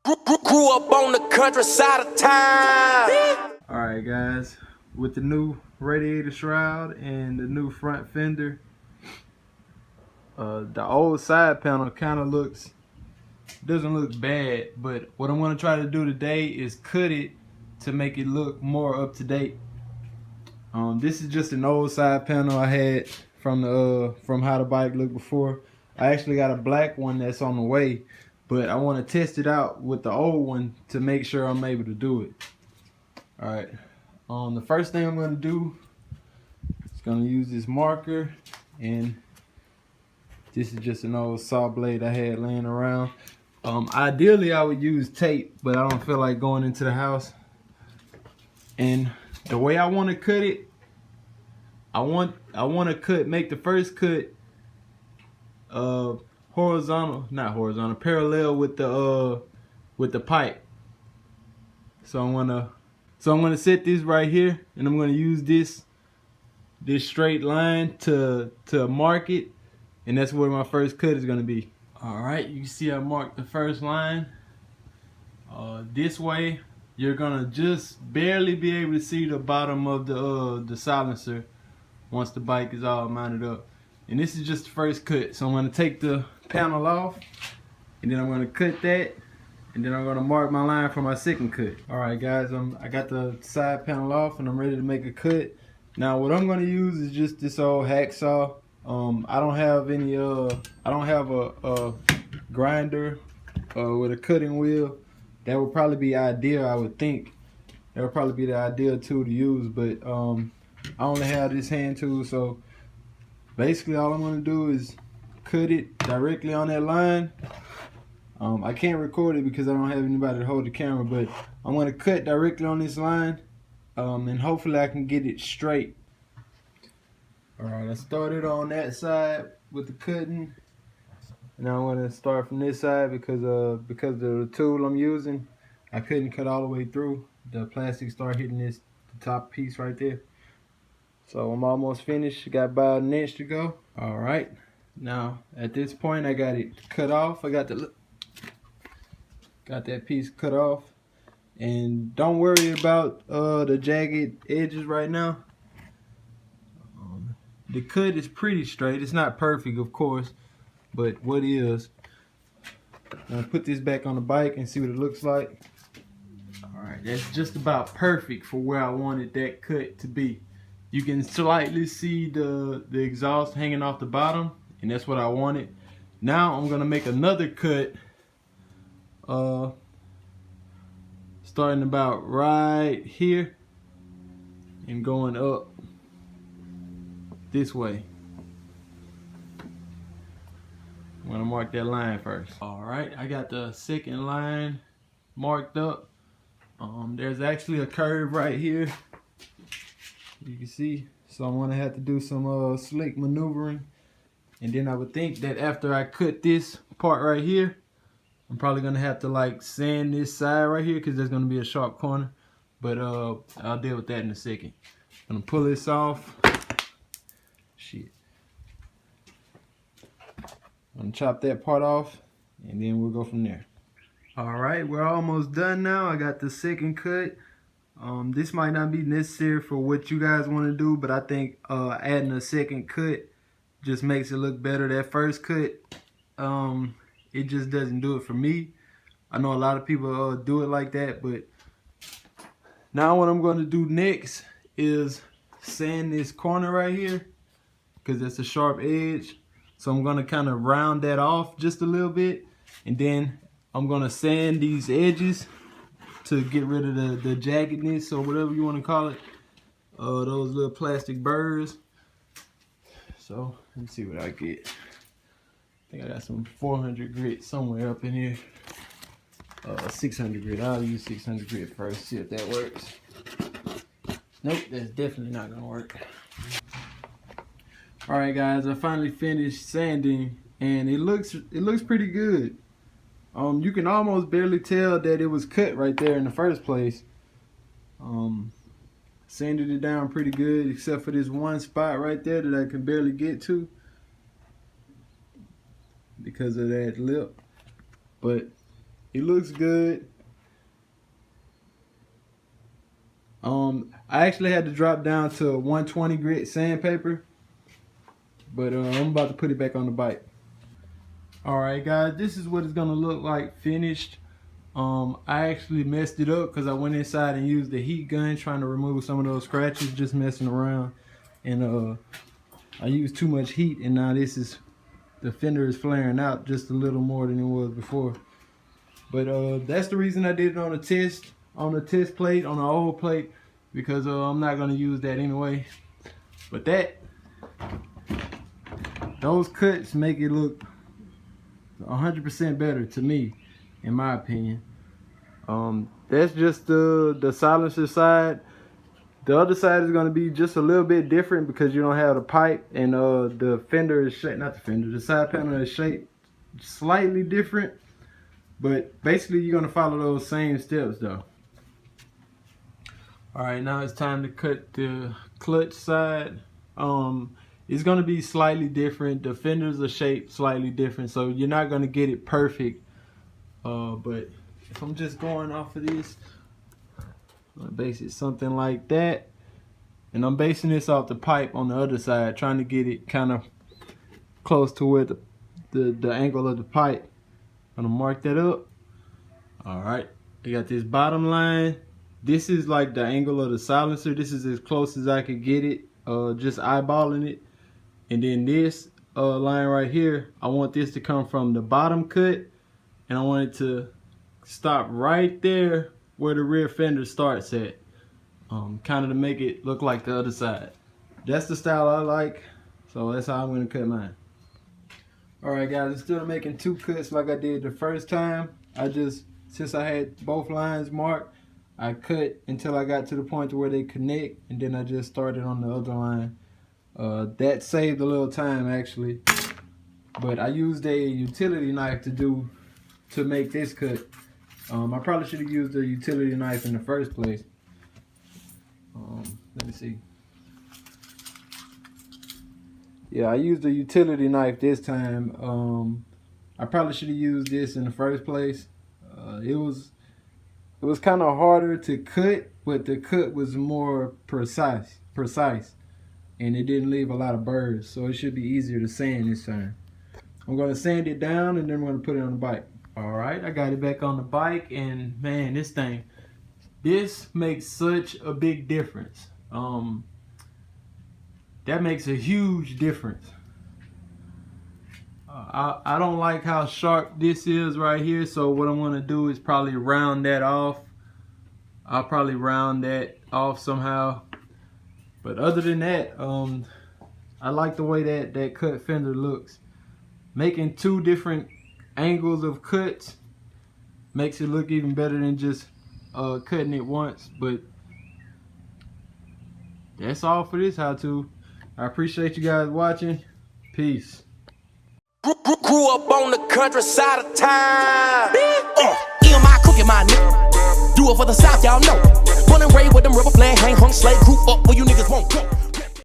Grew up on the countryside of town. Alright guys, with the new radiator shroud and the new front fender, the old side panel kind of doesn't look bad, but what I'm going to try to do today is cut it to make it look more up to date. This is just an old side panel I had from how the bike looked before. I actually got a black one that's on the way, but I want to test it out with the old one to make sure I'm able to do it. Alright, the first thing I'm going to do is going to use this marker, and this is just an old saw blade I had laying around. Ideally I would use tape, but I don't feel like going into the house. And the way I want to cut it, I want to make the first cut parallel with the pipe. So I'm gonna set this right here, and I'm gonna use this straight line to mark it, and that's where my first cut is gonna be. All right, you can see I marked the first line. This way, you're gonna just barely be able to see the bottom of the silencer once the bike is all mounted up. And this is just the first cut. So I'm gonna take the panel off, and then I'm gonna cut that, and then I'm gonna mark my line for my second cut. All right, guys, I got the side panel off, and I'm ready to make a cut. Now, what I'm gonna use is just this old hacksaw. I don't have a grinder with a cutting wheel. That would probably be ideal, I would think. That would probably be the ideal tool to use, but I only have this hand tool, so basically all I'm gonna do is cut it directly on that line. I can't record it because I don't have anybody to hold the camera, but I'm gonna cut directly on this line, and hopefully I can get it straight. Alright, I started on that side with the cutting. Now I'm gonna start from this side because of the tool I'm using. I couldn't cut all the way through. The plastic started hitting the top piece right there. So I'm almost finished. Got about an inch to go. All right. Now at this point, I got it cut off. I got that piece cut off. And don't worry about the jagged edges right now. The cut is pretty straight. It's not perfect, of course, but what is. I'll put this back on the bike and see what it looks like. All right, that's just about perfect for where I wanted that cut to be. You can slightly see the exhaust hanging off the bottom, and that's what I wanted. Now I'm gonna make another cut, starting about right here and going up this way. I'm gonna mark that line first. All right, I got the second line marked up. There's actually a curve right here, you can see, so I'm gonna have to do some slick maneuvering, and then I would think that after I cut this part right here, I'm probably gonna have to like sand this side right here because there's gonna be a sharp corner, but I'll deal with that in a second. I'm gonna pull this off. Shit. I'm gonna chop that part off, and then we'll go from there. All right, we're almost done now. I got the second cut. This might not be necessary for what you guys want to do, but I think adding a second cut just makes it look better. That first cut, it just doesn't do it for me. I know a lot of people do it like that, but now what I'm going to do next is sand this corner right here because that's a sharp edge. So I'm going to kind of round that off just a little bit, and then I'm going to sand these edges to get rid of the jaggedness or whatever you want to call it, those little plastic burrs. So let me see what I get. I think I got some 400 grit somewhere up in here. 600 grit. I'll use 600 grit first, see if that works. Nope, that's definitely not gonna work. All right, guys, I finally finished sanding, and it looks pretty good. You can almost barely tell that it was cut right there in the first place. Sanded it down pretty good, except for this one spot right there that I can barely get to because of that lip. But He looks good. I actually had to drop down to 120 grit sandpaper, but I'm about to put it back on the bike. All right, guys, this is what it's gonna look like finished. I actually messed it up because I went inside and used the heat gun trying to remove some of those scratches, just messing around, and I used too much heat, and now the fender is flaring out just a little more than it was before. But that's the reason I did it on a test plate, on an old plate, because I'm not gonna use that anyway. But those cuts make it look 100% better to me, in my opinion. That's just the silencer side. The other side is gonna be just a little bit different because you don't have the pipe, and the fender is shaped, not the fender, the side panel is shaped slightly different. But basically you're gonna follow those same steps though. All right, now it's time to cut the clutch side. It's gonna be slightly different. The fenders are shaped slightly different, so you're not gonna get it perfect. But if I'm just going off of this, I'm gonna base it something like that. And I'm basing this off the pipe on the other side, trying to get it kind of close to where the angle of the pipe. I'm gonna mark that up. All right, I got this bottom line. This is like the angle of the silencer. This is as close as I could get it, just eyeballing it. And then this line right here, I want this to come from the bottom cut, and I want it to stop right there where the rear fender starts at, kind of to make it look like the other side. That's the style I like, so that's how I'm gonna cut mine. All right, guys, instead of making two cuts like I did the first time, since I had both lines marked, I cut until I got to the point where they connect, and then I just started on the other line. That saved a little time actually, but I used a utility knife to make this cut. I probably should have used a utility knife in the first place. Let me see. Yeah, I used a utility knife this time. I probably should have used this in the first place. It was kind of harder to cut, but the cut was more precise, and it didn't leave a lot of burrs, so it should be easier to sand this time. I'm gonna sand it down, and then I'm gonna put it on the bike. All right, I got it back on the bike, and man, this makes such a big difference. That makes a huge difference. I don't like how sharp this is right here, so what I'm gonna do is probably round that off. I'll probably round that off somehow. But other than that, I like the way that cut fender looks. Making two different angles of cuts makes it look even better than just cutting it once. But that's all for this how-to. I appreciate you guys watching. Peace. Grew up on the countryside of town. EMI cooking my nigga. Do it for the South, y'all know. Born and raised with them rubber flag, hang hung slave. Grew up where you niggas won't go.